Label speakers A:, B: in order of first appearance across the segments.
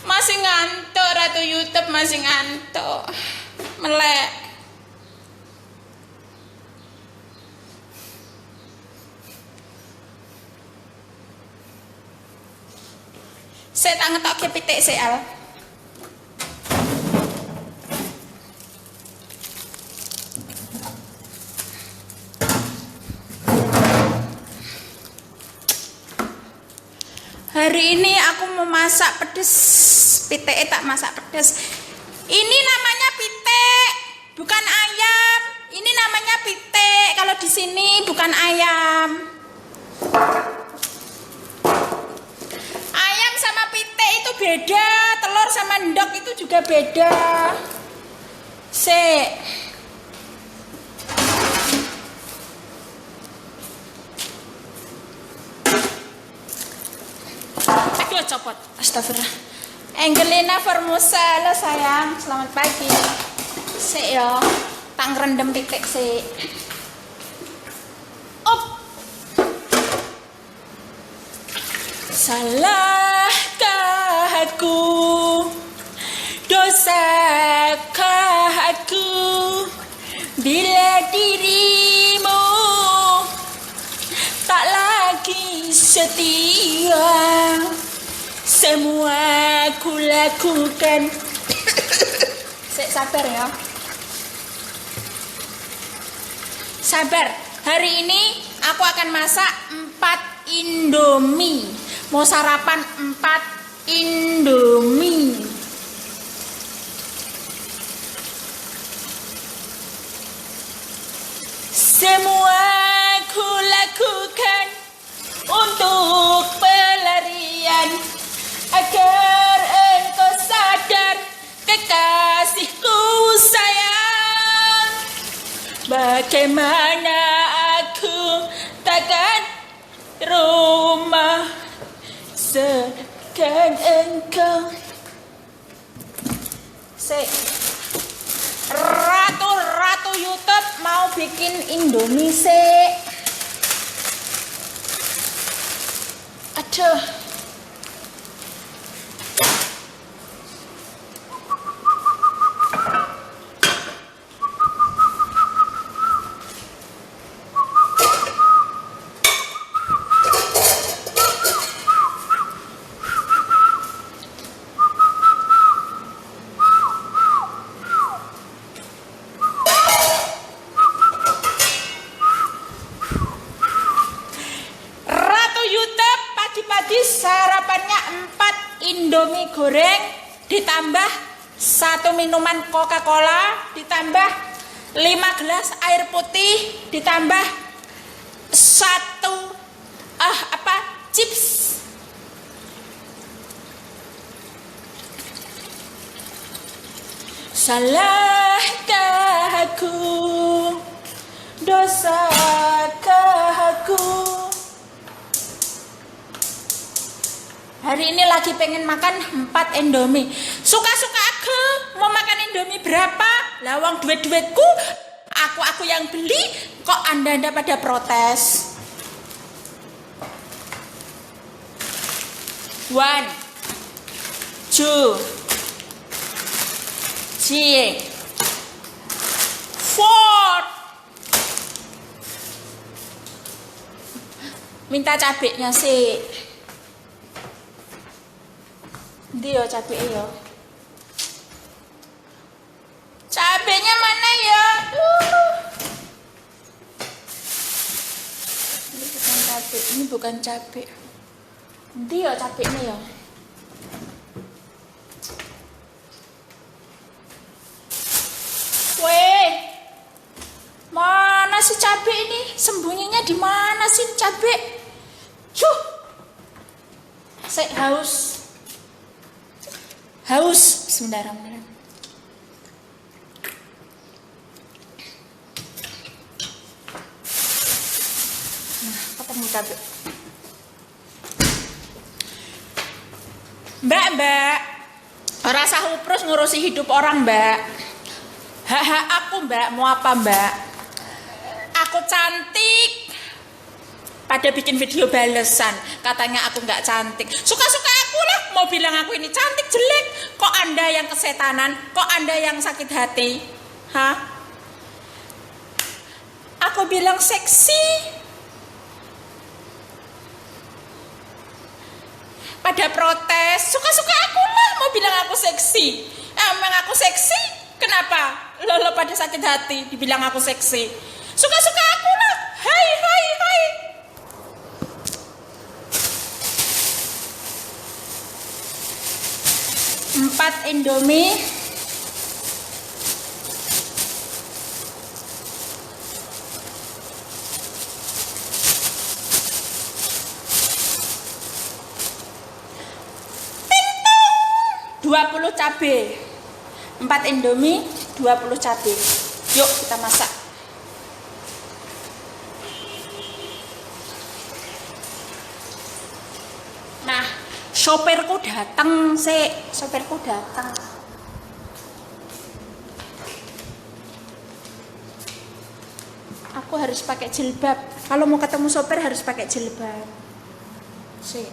A: Masih ngantuk Ratu YouTube, masih ngantuk. Melek. Saya tak ngetok ke pitik saya. Hari ini aku mau masak pedes. Pitik tak masak pedes. Ini namanya pitik, bukan ayam. Ini namanya pitik. Kalau di sini bukan ayam. Ayam sama pitik itu beda. Telur sama endok itu juga beda. Aduh copot. Astagfirullah. Angelina Formosa, halo sayang, selamat pagi. Yo, tak ngerendam pitik Up. Salahkah aku, dosakah aku, bila dirimu tak lagi setia. Semua aku lakukan. Sabar ya. Sabar. Hari ini aku akan masak 4 Indomie. Mau sarapan 4 Indomie. Semua aku lakukan untuk pelarian agar engkau sadar, kekasihku sayang. Bagaimana aku takkan rumah sedangkan engkau. Ratu YouTube mau bikin Indomie Aduh. Pagi-pagi sarapannya 4 Indomie goreng ditambah 1 minuman Coca-Cola ditambah 5 gelas air putih ditambah 1 chips. Salahkah aku, dosakah aku. Hari ini lagi pengen makan 4 Indomie. Suka-suka aku mau makan Indomie berapa? Lawang duit-duitku, aku yang beli. Kok anda pada protes? 1, 2, 3, 4. Minta cabenya sih. Dia cabai ya. Cabenya mana ya? Ini bukan cabai. Dia cabenya ya. Weh, mana sih cabai ini? Sembunyinya di mana sih cabai? Saya haus. Bismillahirrahmanirrahim. Nah, ketemu cabai. Mbak, rasa huprus ngurusi hidup orang, Mbak. Hak aku, Mbak. Mau apa, Mbak? Aku cantik. Pada bikin video balesan, katanya aku nggak cantik. Suka-suka aku aku lah. Mau bilang aku ini cantik, jelek. Kok Anda yang kesetanan? Kok Anda yang sakit hati? Hah? Aku bilang seksi. Pada protes, suka-suka aku lah mau bilang aku seksi. Emang aku seksi? Kenapa? Lo pada sakit hati dibilang aku seksi. Suka-suka aku lah. Hai, hai, hai. Empat Indomie. Ting-tong. 20 cabai. 4 Indomie, 20 cabai. Yuk kita masak. Nah, sopirku datang sih, sopirku datang. Aku harus pakai jilbab. Kalau mau ketemu sopir harus pakai jilbab. Sih.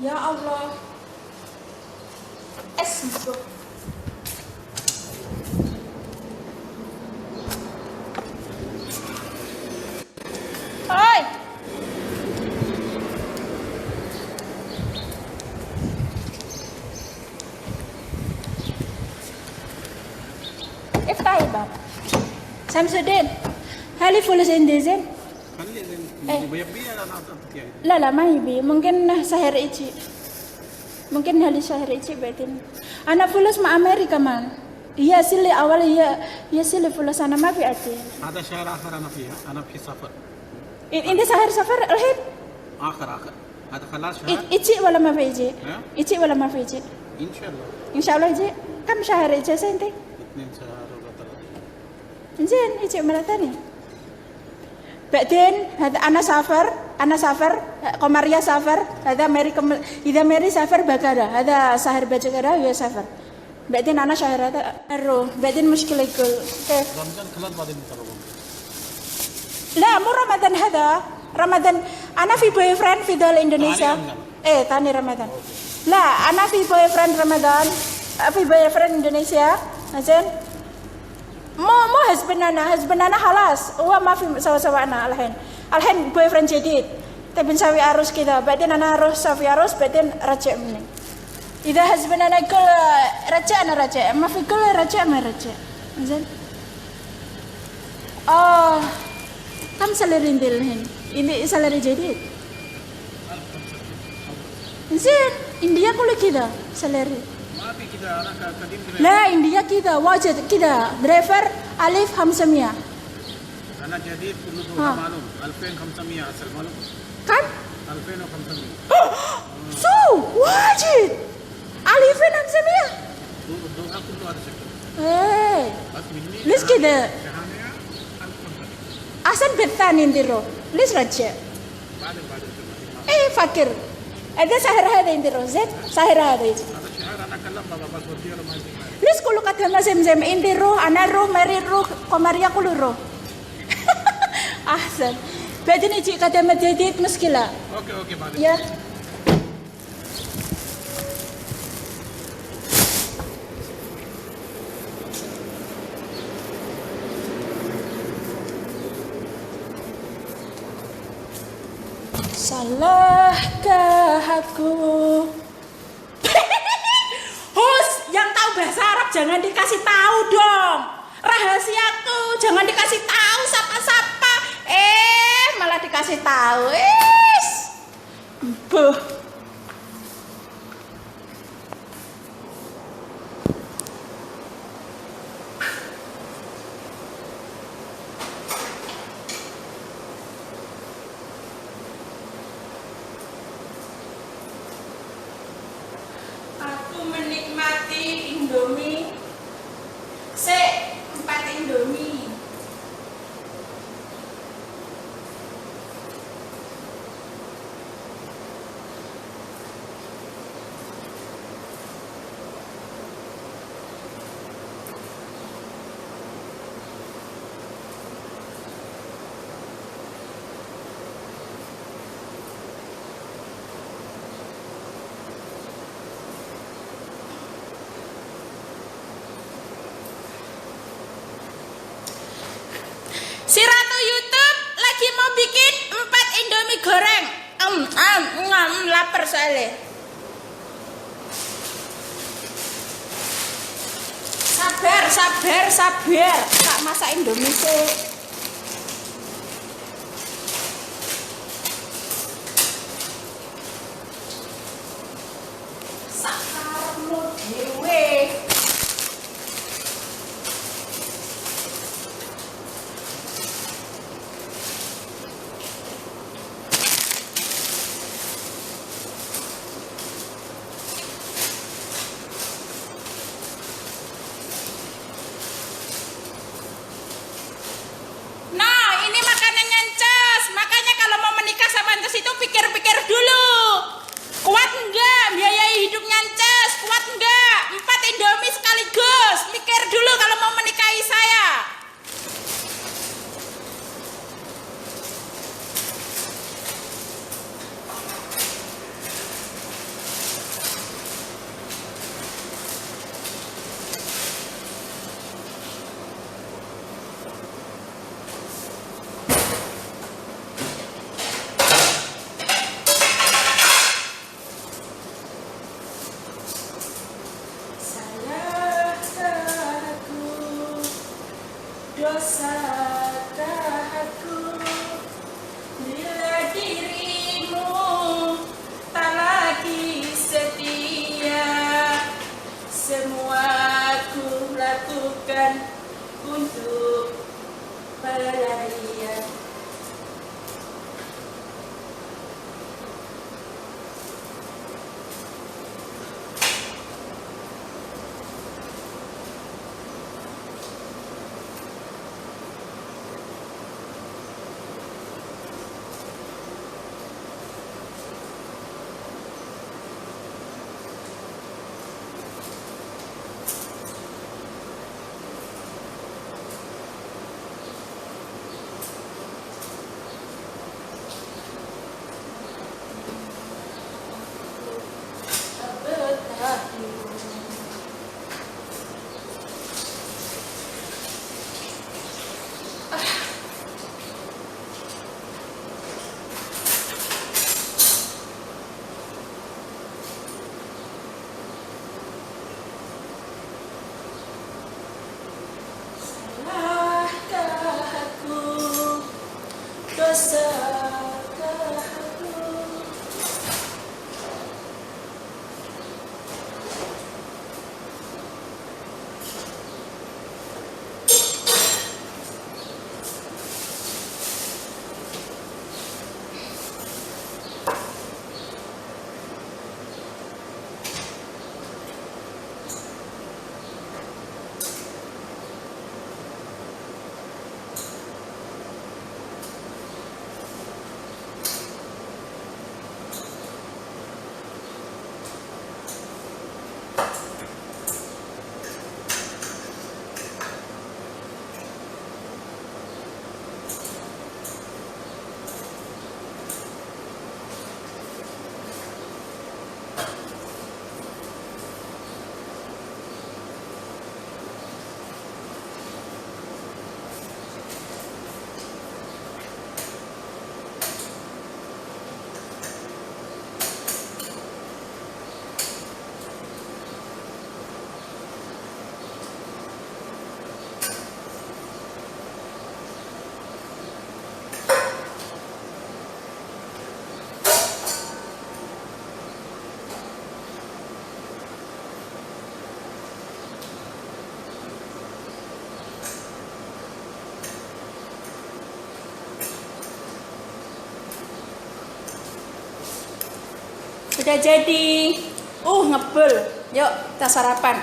A: Ya Allah. Es gitu. Hai. افتحي باب شمس الدين هل فلوس عندي زين؟
B: خلي زين
A: إيه.
B: بيبي انا اعطيك يعني
A: لا ما يبي ممكن شهر يجي ممكن هل شهر يجي بعدين أنا فلوس مع أمريكا مان هي سلي أول هي سلي فلوس أنا ما في عندي
B: هذا شهر اخر انا فيها انا في سفر
A: إنت شهر سفر الحين
B: اخر هذا خلاص شهر
A: يجي ولا ما في يجي
B: ها؟
A: يجي ولا ما في يجي
B: ان شاء الله
A: إن شاء الله يجي كم شهر يجي أنت
B: 2 شهر ولا 3
A: زين يجي مرة ثانية بعدين هذا أنا سافر قمرية سافر هذا إذا ماري سافر بكرة هذا شهر بكرة هي سافر بعدين أنا شهر هذا أروح بعدين مشكلة يقول كيف
B: رمضان خلاص بعدين نتفاهم
A: لا مو رمضان هذا رمضان أنا في بوي فريند في دول إندونيسيا تاني رمضان لا أنا في بوي فريند رمضان في بوي فريند إندونيسيا زين مو حسبنا أنا خلاص هو ما في سوا أنا الحين بوي فريند جديد تبي نسوي عروس كذا بعدين أنا أروح سوي عروس بعدين رجع مني إذا حسبنا أنا يقول رجع أنا رجع ما في يقول رجع ما رجع زين كم سالري عندي الحين ini سالري جديد زين إنديا كله كذا سالري
B: ما في كذا انا قديم
A: لا إنديا كذا واجد كذا دريفر 1500
B: انا جديد كله معلوم 2500 اصل معلوم
A: كم
B: 2500
A: سو واجد 1500
B: دوها كله هذا شكل بس مني
A: ليش كذا
B: شهامية 1500
A: أحسن بثاني نديرو ليش رجع
B: بعد
A: فكر هذا سهر هذا نديرو زين سهر هذا يجي
B: هذا شهر انا اكلم بابا بس ودي ما يجي
A: ليش كله كتبنا زم نديرو أنا روح ماري روح قمرية كله روح أحسن بعدين يجي كتبنا جديد مشكلة
B: اوكي بعدين
A: يا salahkah aku Hus yang tahu bahasa Arab jangan dikasih tahu dong rahasiaku jangan dikasih tahu siapa-siapa malah dikasih tahu buh aku menikmati Indomie 4 Indomie4 Lapar soalnya. Sabar. Tak masak Indomie sih. Sakarmu dewe. Nah, ini makanannya Ncus. Makanya kalau mau menikah sama Ncus itu pikir-pikir dulu. Kuat enggak biayai hidupnya Ncus? Kuat enggak? 4 Indomie sekaligus. Mikir dulu kalau mau menikahi saya. Salahkah aku, dosakah aku, bila dirimu tak lagi setia. Semua aku lakukan untuk pelarian. Salahkah aku, dosakah aku. Sudah jadi. Ngebul. Yuk, kita sarapan.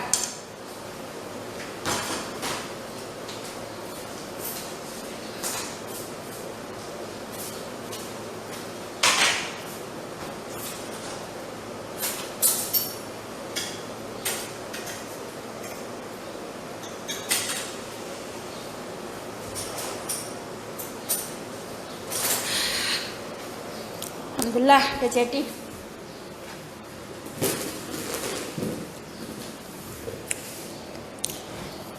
A: Alhamdulillah, udah jadi.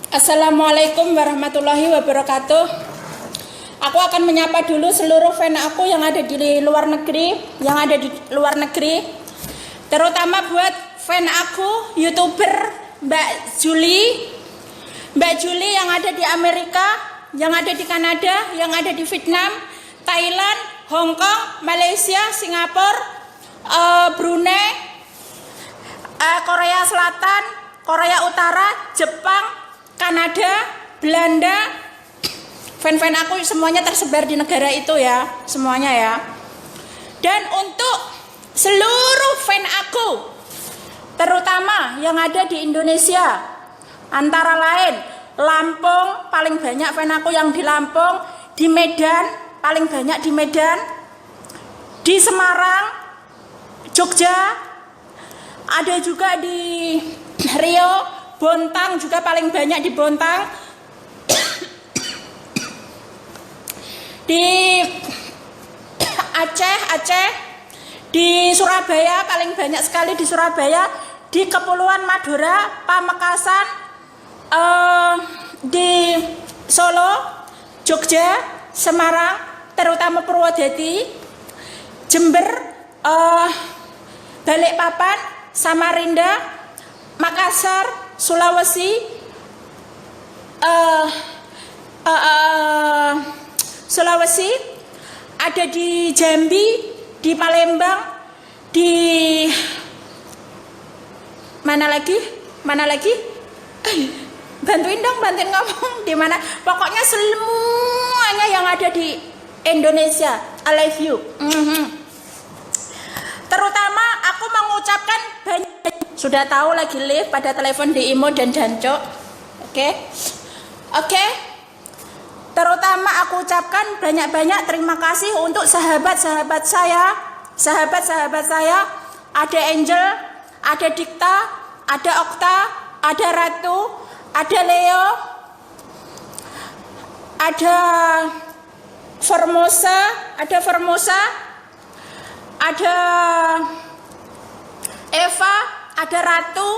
A: Assalamualaikum warahmatullahi wabarakatuh. Aku akan menyapa dulu seluruh fan aku yang ada di luar negeri, terutama buat fan aku YouTuber Mbak Julie yang ada di Amerika, yang ada di Kanada, yang ada di Vietnam, Thailand, Hong Kong, Malaysia, Singapura, Brunei, Korea Selatan, Korea Utara, Jepang, Kanada, Belanda. Fan-fan aku semuanya tersebar di negara itu ya, semuanya ya. Dan untuk seluruh fan aku, terutama yang ada di Indonesia, antara lain Lampung, paling banyak fan aku yang di Lampung, di Medan, paling banyak di Medan, di Semarang, Jogja, ada juga di Rio, Bontang juga paling banyak di Bontang, di Aceh, di Surabaya paling banyak sekali di Surabaya, di Kepulauan Madura, Pamekasan, di Solo, Jogja, Semarang, terutama Purwodadi, Jember, Balikpapan, Samarinda, Makassar, Sulawesi, ada di Jambi, di Palembang, di mana lagi? Bantuin ngomong di mana? Pokoknya semuanya yang ada di Indonesia, I love you. Terutama aku mengucapkan banyak, sudah tahu lagi live pada telepon di Imo dan Jancok. Oke. Terutama aku ucapkan banyak-banyak terima kasih untuk sahabat-sahabat saya, ada Angel, ada Dikta, ada Okta, ada Ratu, ada Leo, ada Formosa, ada Eva, ada Ratu,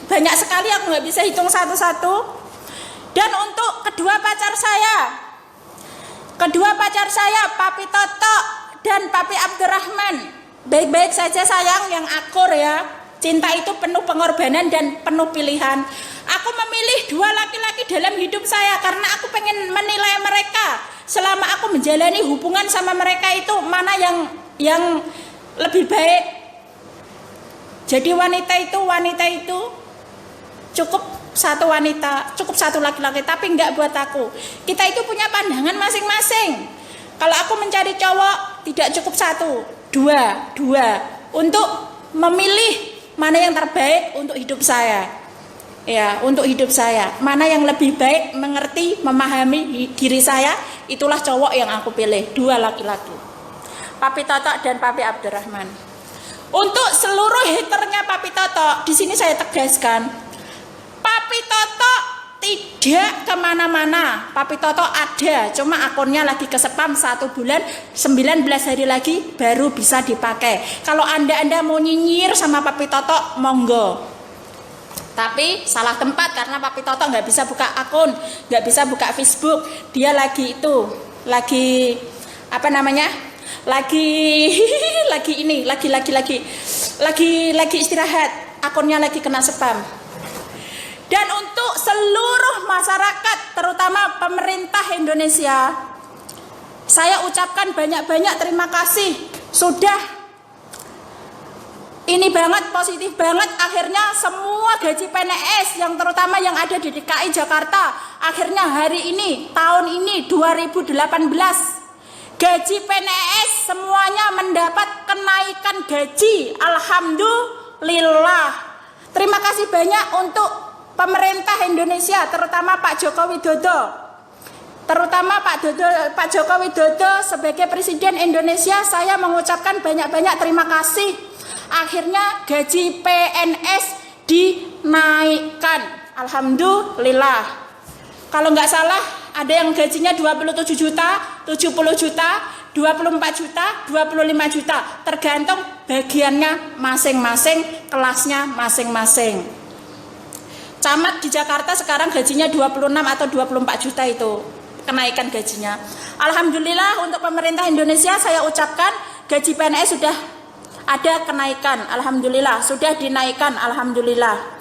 A: banyak sekali aku nggak bisa hitung satu-satu. Dan untuk kedua pacar saya, Papi Toto dan Papi Abdurrahman, baik-baik saja sayang, yang akur ya. Cinta itu penuh pengorbanan dan penuh pilihan. Aku memilih dua laki-laki dalam hidup saya karena aku pengen menilai mereka. Selama aku menjalani hubungan sama mereka itu mana yang lebih baik. Jadi wanita itu cukup satu wanita, cukup satu laki-laki, tapi enggak buat aku. Kita itu punya pandangan masing-masing. Kalau aku mencari cowok tidak cukup satu, dua untuk memilih mana yang terbaik untuk hidup saya. Ya, untuk hidup saya. Mana yang lebih baik mengerti, memahami diri saya, itulah cowok yang aku pilih, dua laki-laki. Papi Toto dan Papi Abdurrahman. Untuk seluruh haternya Papi Toto, di sini saya tegaskan, Papi Toto tidak kemana-mana. Papi Toto ada, cuma akunnya lagi ke-spam 1 bulan, 19 hari lagi baru bisa dipakai. Kalau anda mau nyinyir sama Papi Toto, monggo. Tapi salah tempat karena Papi Toto nggak bisa buka akun, nggak bisa buka Facebook. Dia lagi istirahat, akunnya lagi kena spam. Dan untuk seluruh masyarakat, terutama pemerintah Indonesia, saya ucapkan banyak-banyak terima kasih. Sudah ini banget, positif banget, akhirnya semua gaji PNS yang terutama yang ada di DKI Jakarta, akhirnya hari ini, tahun ini 2018, gaji PNS semuanya mendapat kenaikan gaji. Alhamdulillah. Terima kasih banyak untuk pemerintah Indonesia, terutama Pak Joko Widodo. Pak Joko Widodo sebagai Presiden Indonesia, saya mengucapkan banyak-banyak terima kasih. Akhirnya gaji PNS dinaikkan. Alhamdulillah. Kalau nggak salah ada yang gajinya 27 juta, 70 juta, 24 juta, 25 juta. Tergantung bagiannya masing-masing, kelasnya masing-masing. Camat di Jakarta sekarang gajinya 26 atau 24 juta itu. kenaikan gajinya. Alhamdulillah untuk pemerintah Indonesia saya ucapkan gaji PNS sudah ada kenaikan, alhamdulillah, sudah dinaikkan, alhamdulillah.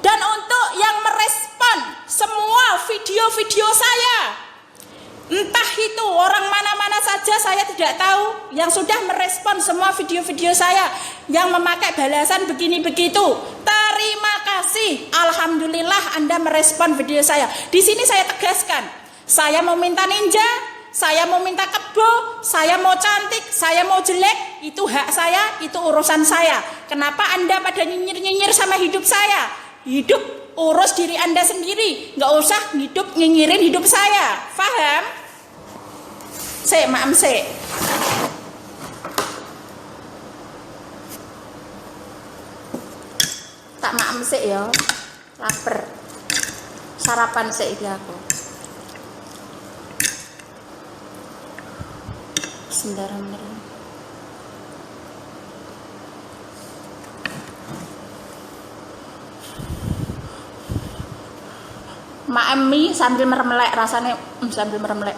A: Dan untuk yang merespon semua video-video saya, entah itu orang mana-mana saja saya tidak tahu, yang sudah merespon semua video-video saya, yang memakai balasan begini begitu, terima kasih, alhamdulillah Anda merespon video saya. Di sini saya tegaskan, saya mau minta ninja, saya mau minta kebo, saya mau cantik, saya mau jelek, itu hak saya, itu urusan saya. Kenapa Anda pada nyinyir-nyinyir sama hidup saya? Hidup urus diri Anda sendiri, nggak usah hidup nyinyirin hidup saya. Paham? Maam. Tak maam ya, lapar. Sarapan iki aku. Bismillahirrahmanirrahim. Maam mie sambil meremelek, rasanya sambil meremelek.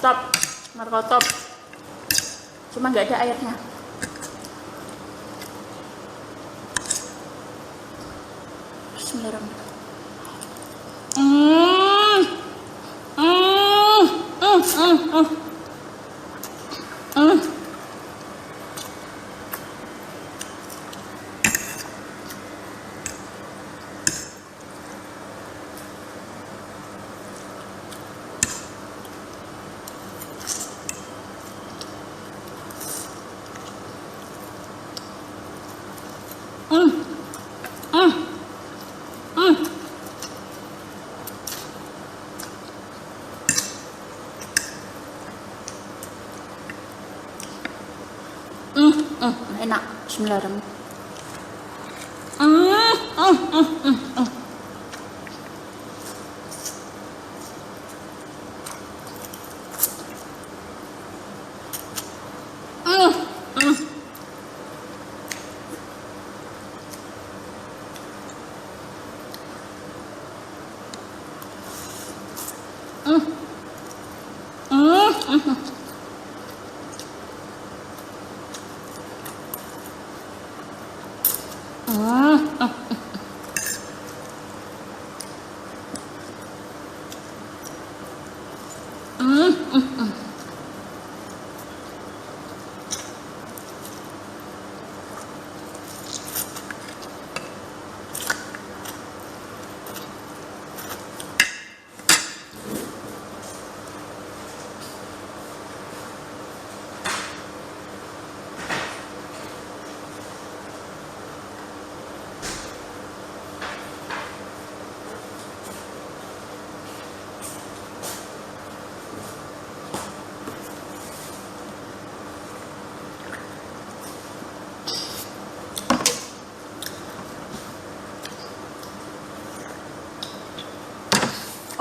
A: Top, markotop. Cuma nggak ada airnya. Bismillahirrahmanirrahim. Enak, bismillahirrahmanirrahim.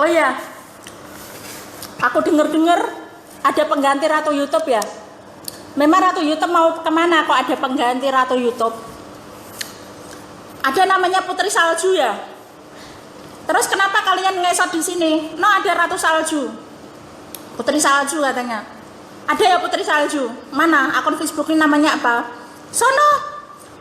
A: Oh iya, aku dengar-dengar ada pengganti Ratu YouTube ya. Memang Ratu YouTube mau kemana kok ada pengganti Ratu YouTube? Ada namanya Putri Salju ya. Terus kenapa kalian ngesot di sini? No, ada Ratu Salju, Putri Salju katanya. Ada ya Putri Salju? Mana akun Facebook ini namanya apa? Sono,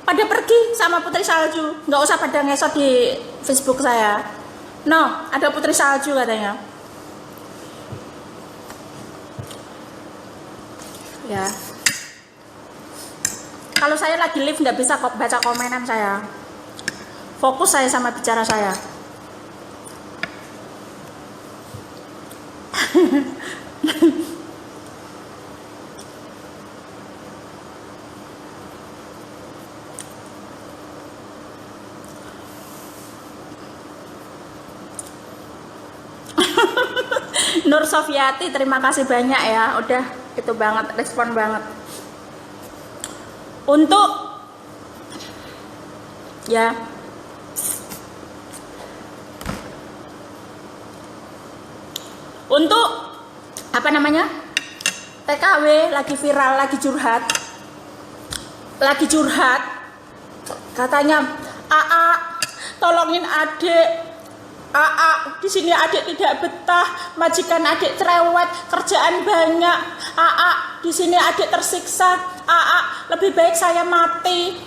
A: pada pergi sama Putri Salju. Nggak usah pada ngesot di Facebook saya. No, ada Putri Salju katanya. Ya. Kalau saya lagi live nggak bisa kok baca komenan saya. Fokus saya sama bicara saya. Nur Sofiati, terima kasih banyak ya, udah itu banget, respon banget. Untuk ya untuk apa namanya, TKW lagi viral, lagi curhat, katanya, AA tolongin adik, AA di sini adik tidak betah, majikan adik cerewet, kerjaan banyak, AA di sini adik tersiksa, AA lebih baik saya mati,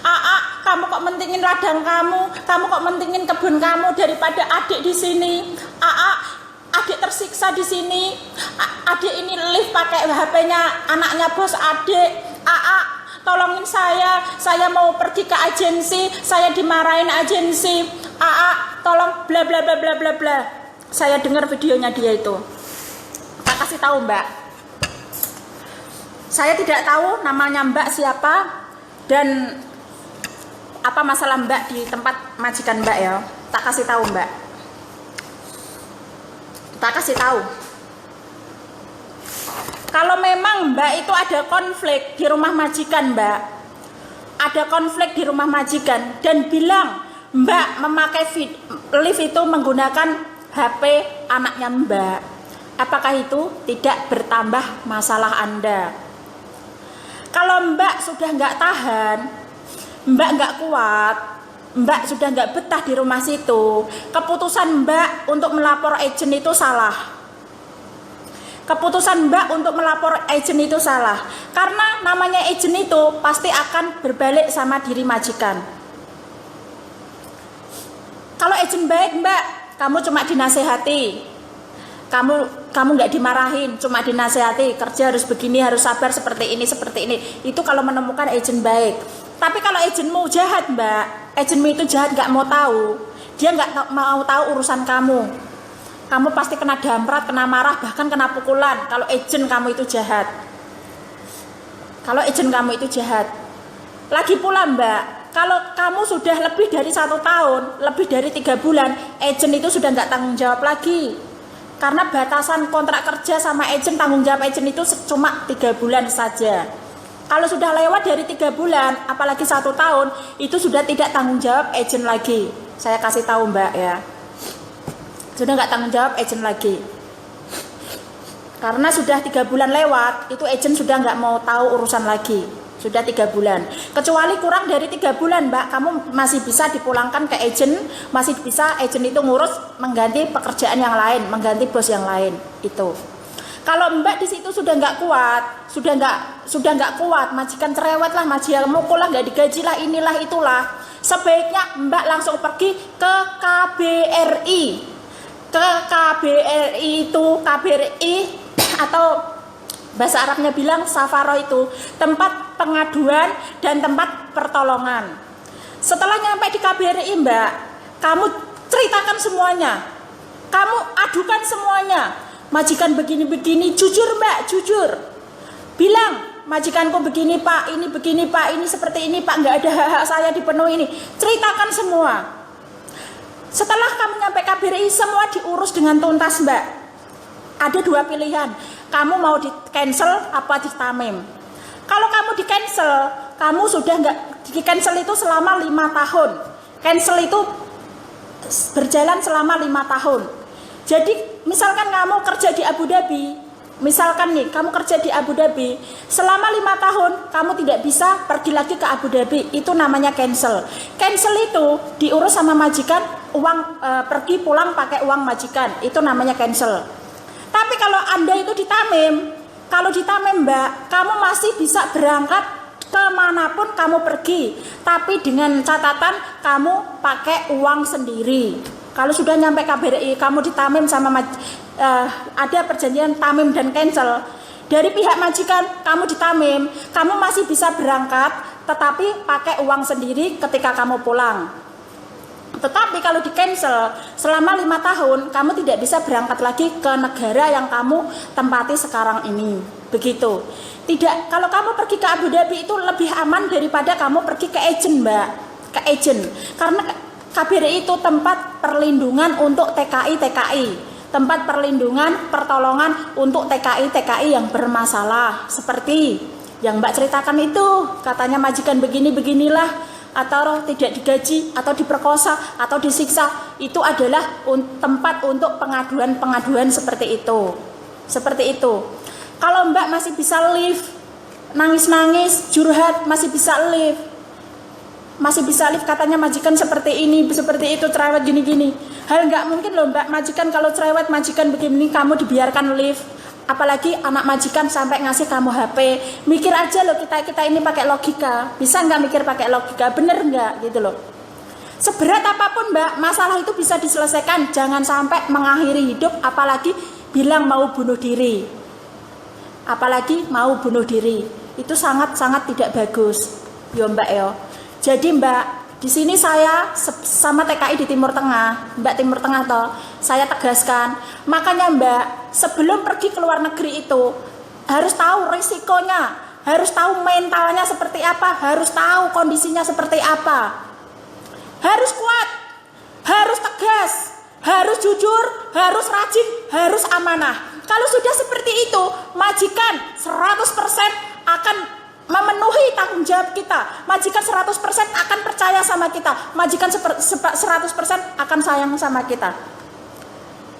A: AA kamu kok mentingin ladang kamu kok mentingin kebun kamu daripada adik di sini, AA adik tersiksa di sini, adik ini live pakai HP-nya anaknya bos adik, AA tolongin saya mau pergi ke agensi, saya dimarahin agensi, AA tolong bla bla bla bla bla bla. Saya dengar videonya dia itu. Tak kasih tahu Mbak, saya tidak tahu namanya Mbak siapa dan apa masalah Mbak di tempat majikan Mbak ya. Tak kasih tahu Mbak, tak kasih tahu. Kalau memang Mbak itu ada konflik di rumah majikan Mbak, ada konflik di rumah majikan dan bilang Mbak memakai lift itu menggunakan HP anaknya Mbak, apakah itu tidak bertambah masalah Anda? Kalau Mbak sudah nggak tahan, Mbak nggak kuat, Mbak sudah nggak betah di rumah situ, keputusan Mbak untuk melapor agent itu salah. Keputusan Mbak untuk melapor agent itu salah, karena namanya agent itu pasti akan berbalik sama diri majikan. Kalau agent baik Mbak, kamu cuma dinasehati, kamu nggak dimarahin, cuma dinasehati, kerja harus begini, harus sabar seperti ini. Itu kalau menemukan agent baik. Tapi kalau agentmu jahat Mbak, agentmu itu jahat, nggak mau tahu, dia nggak mau tahu urusan kamu. Kamu pasti kena damprat, kena marah, bahkan kena pukulan kalau agent kamu itu jahat. Kalau agent kamu itu jahat. Lagi pula Mbak, kalau kamu sudah lebih dari 1 tahun, lebih dari 3 bulan, agent itu sudah nggak tanggung jawab lagi. Karena batasan kontrak kerja sama agent, tanggung jawab agent itu cuma 3 bulan saja. Kalau sudah lewat dari 3 bulan, apalagi 1 tahun, itu sudah tidak tanggung jawab agent lagi. Saya kasih tahu Mbak ya. Sudah nggak tanggung jawab agent lagi, karena sudah 3 bulan lewat, itu agent sudah nggak mau tahu urusan lagi. Sudah 3 bulan, kecuali kurang dari 3 bulan Mbak, kamu masih bisa dipulangkan ke agent, masih bisa agent itu ngurus mengganti pekerjaan yang lain, mengganti bos yang lain itu. Kalau Mbak di situ sudah nggak kuat, sudah nggak kuat, majikan cerewet lah, majikan mukul lah, nggak digaji lah, inilah itulah, sebaiknya Mbak langsung pergi ke KBRI. Ke KBRI itu, KBRI atau bahasa Arabnya bilang Safaro, itu tempat pengaduan dan tempat pertolongan. Setelah nyampe di KBRI Mbak, kamu ceritakan semuanya, kamu adukan semuanya, majikan begini-begini, jujur Mbak, jujur, bilang majikanku begini Pak, ini begini Pak, ini seperti ini Pak, nggak ada hak-hak saya dipenuhi ini, ceritakan semua. Setelah kamu nyampe KBRI, semua diurus dengan tuntas Mbak. Ada 2 pilihan, kamu mau di cancel apa di tamim. Kalau kamu di cancel, kamu sudah nggak di cancel itu selama 5 tahun. Cancel itu berjalan selama 5 tahun. Jadi misalkan kamu kerja di Abu Dhabi, misalkan nih kamu kerja di Abu Dhabi, selama 5 tahun kamu tidak bisa pergi lagi ke Abu Dhabi, itu namanya cancel. Cancel itu diurus sama majikan, uang pergi pulang pakai uang majikan, itu namanya cancel. Tapi kalau Anda itu ditamim, kalau ditamim Mbak, kamu masih bisa berangkat kemanapun kamu pergi, tapi dengan catatan kamu pakai uang sendiri. Kalau sudah nyampe KBRI, kamu ditamim sama ada perjanjian tamim dan cancel dari pihak majikan, kamu ditamim, kamu masih bisa berangkat, tetapi pakai uang sendiri ketika kamu pulang. Tetapi kalau di cancel selama 5 tahun, kamu tidak bisa berangkat lagi ke negara yang kamu tempati sekarang ini. Begitu. Tidak, kalau kamu pergi ke Abu Dhabi itu lebih aman daripada kamu pergi ke agent Mbak, ke agent. Karena KBRI itu tempat perlindungan untuk TKI, tempat perlindungan pertolongan untuk TKI yang bermasalah, seperti yang Mbak ceritakan itu, katanya majikan beginilah, atau tidak digaji, atau diperkosa, atau disiksa, itu adalah tempat untuk pengaduan-pengaduan seperti itu. Seperti itu. Kalau Mbak masih bisa live, nangis-nangis, curhat, masih bisa live. Masih bisa live, katanya majikan seperti ini, seperti itu, cerewet gini-gini. Hal nggak mungkin loh Mbak, majikan kalau cerewet, majikan begini, kamu dibiarkan live. Apalagi anak majikan sampai ngasih kamu HP. Mikir aja loh, kita ini pakai logika. Bisa nggak mikir pakai logika? Bener nggak gitu loh. Seberat apapun Mbak, masalah itu bisa diselesaikan. Jangan sampai mengakhiri hidup, apalagi bilang mau bunuh diri. Apalagi mau bunuh diri. Itu sangat-sangat tidak bagus. Yo Mbak yo. Jadi Mbak, di sini saya sama TKI di Timur Tengah, Mbak Timur Tengah toh, saya tegaskan. Makanya Mbak, sebelum pergi ke luar negeri itu harus tahu risikonya, harus tahu mentalnya seperti apa, harus tahu kondisinya seperti apa. Harus kuat, harus tegas, harus jujur, harus rajin, harus amanah. Kalau sudah seperti itu, majikan 100% akan memenuhi tanggung jawab kita. Majikan 100% akan percaya sama kita. Majikan 100% akan sayang sama kita.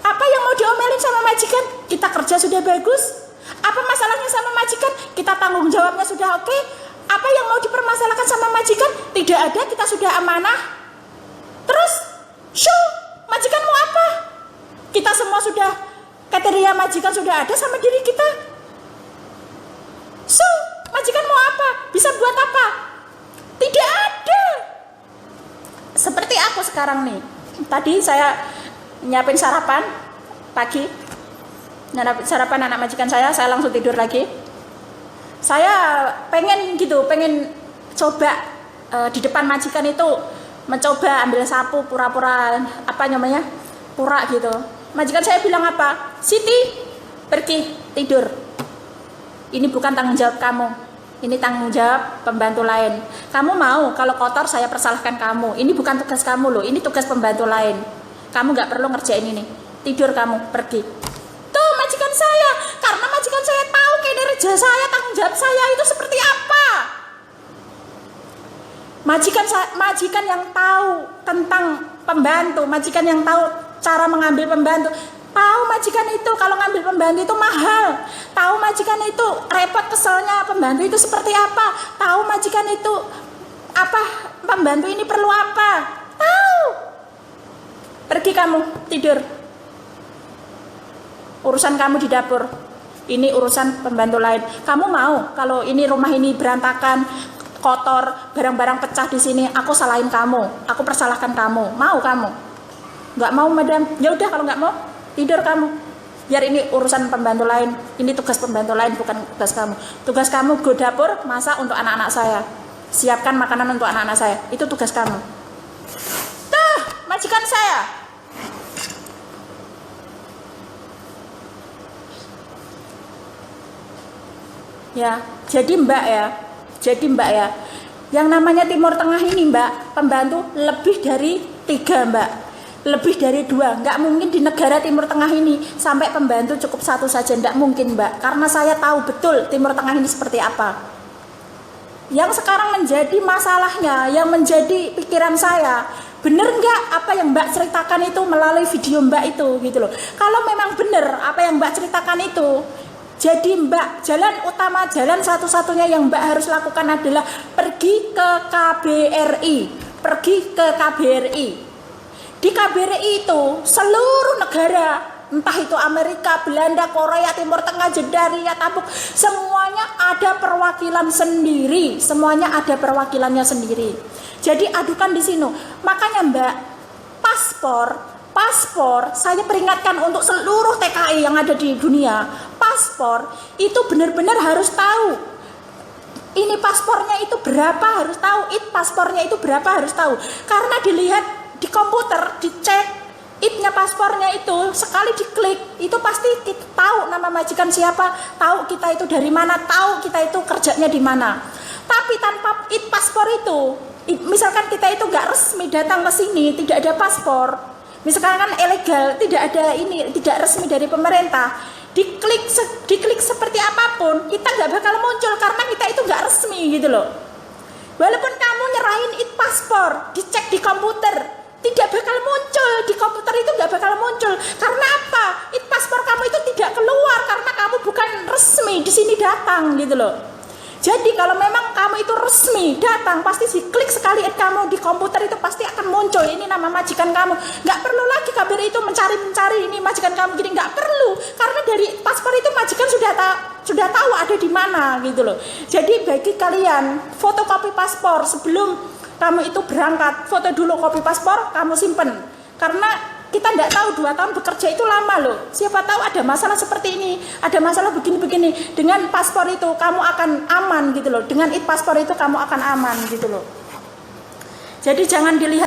A: Apa yang mau diomelin sama majikan? Kita kerja sudah bagus. Apa masalahnya sama majikan? Kita tanggung jawabnya sudah oke. Apa yang mau dipermasalahkan sama majikan? Tidak ada, kita sudah amanah. Terus, show, majikan mau apa? Kita semua sudah, kriteria majikan sudah ada sama diri kita. So, majikan mau apa? Bisa buat apa? Tidak ada. Seperti aku sekarang nih. Tadi saya nyiapin sarapan pagi. Sarapan anak majikan saya langsung tidur lagi. Saya pengen coba di depan majikan itu mencoba ambil sapu pura-pura pura gitu. Majikan saya bilang apa? Siti, pergi tidur. Ini bukan tanggung jawab kamu. Ini tanggung jawab pembantu lain. Kamu mau kalau kotor saya persalahkan kamu. Ini bukan tugas kamu loh. Ini tugas pembantu lain. Kamu nggak perlu ngerjain ini. Tidur kamu, pergi. Tuh majikan saya. Karena majikan saya tahu kinerja saya, tanggung jawab saya itu seperti apa. Majikan yang tahu tentang pembantu, majikan yang tahu cara mengambil pembantu. Tahu majikan itu kalau ngambil pembantu itu mahal. Tahu majikan itu repot keselnya pembantu itu seperti apa. Tahu majikan itu apa pembantu ini perlu apa. Tahu. Pergi kamu tidur. Urusan kamu di dapur. Ini urusan pembantu lain. Kamu mau kalau ini rumah ini berantakan, kotor, barang-barang pecah di sini, aku salahin kamu, aku persalahkan kamu. Mau kamu? Nggak mau madam. Ya udah kalau nggak mau, tidur kamu. Biar ini urusan pembantu lain. Ini tugas pembantu lain, bukan tugas kamu. Tugas kamu go dapur, masak untuk anak-anak saya. Siapkan makanan untuk anak-anak saya. Itu tugas kamu. Tuh, majikan saya. Ya, jadi Mbak ya. Yang namanya Timur Tengah ini Mbak, pembantu lebih dari 3 Mbak. Lebih dari 2, nggak mungkin di negara Timur Tengah ini sampai pembantu cukup 1 saja, nggak mungkin Mbak, karena saya tahu betul Timur Tengah ini seperti apa. Yang sekarang menjadi masalahnya, yang menjadi pikiran saya, bener nggak apa yang Mbak ceritakan itu melalui video Mbak itu gitu loh. Kalau memang bener apa yang Mbak ceritakan itu, jadi Mbak, jalan utama, jalan satu-satunya yang Mbak harus lakukan adalah pergi ke KBRI, Di KBRI itu seluruh negara, entah itu Amerika, Belanda, Korea, Timur Tengah, Jeddah, Riyadh, Tabuk, semuanya ada perwakilan sendiri, semuanya ada perwakilannya sendiri. Jadi adukan di sini. Makanya Mbak, paspor, saya peringatkan untuk seluruh TKI yang ada di dunia, paspor itu benar-benar harus tahu. Ini paspornya itu berapa harus tahu, paspornya itu berapa harus tahu. Karena dilihat di komputer, dicek nya paspornya itu, sekali diklik itu pasti kita tahu nama majikan siapa, tahu kita itu dari mana, tahu kita itu kerjanya di mana. Tapi tanpa paspor itu, misalkan kita itu nggak resmi datang ke sini, tidak ada paspor, misalkan kan ilegal, tidak resmi dari pemerintah, diklik seperti apapun, kita nggak bakal muncul karena kita itu nggak resmi gitu loh. Walaupun kamu nyerahin gitu loh. Jadi kalau memang kamu itu resmi datang, pasti klik sekali kamu di komputer itu pasti akan muncul ini nama majikan kamu. Nggak perlu lagi KBRI itu mencari ini majikan kamu gini, nggak perlu, karena dari paspor itu majikan sudah tahu ada di mana gitu loh. Jadi bagi kalian fotokopi paspor sebelum kamu itu berangkat, foto dulu kopi paspor, kamu simpen, karena kita tidak tahu 2 tahun bekerja itu lama loh. Siapa tahu ada masalah seperti ini, ada masalah begini-begini. Dengan paspor itu kamu akan aman gitu loh. Dengan paspor itu kamu akan aman gitu loh. Jadi jangan dilihat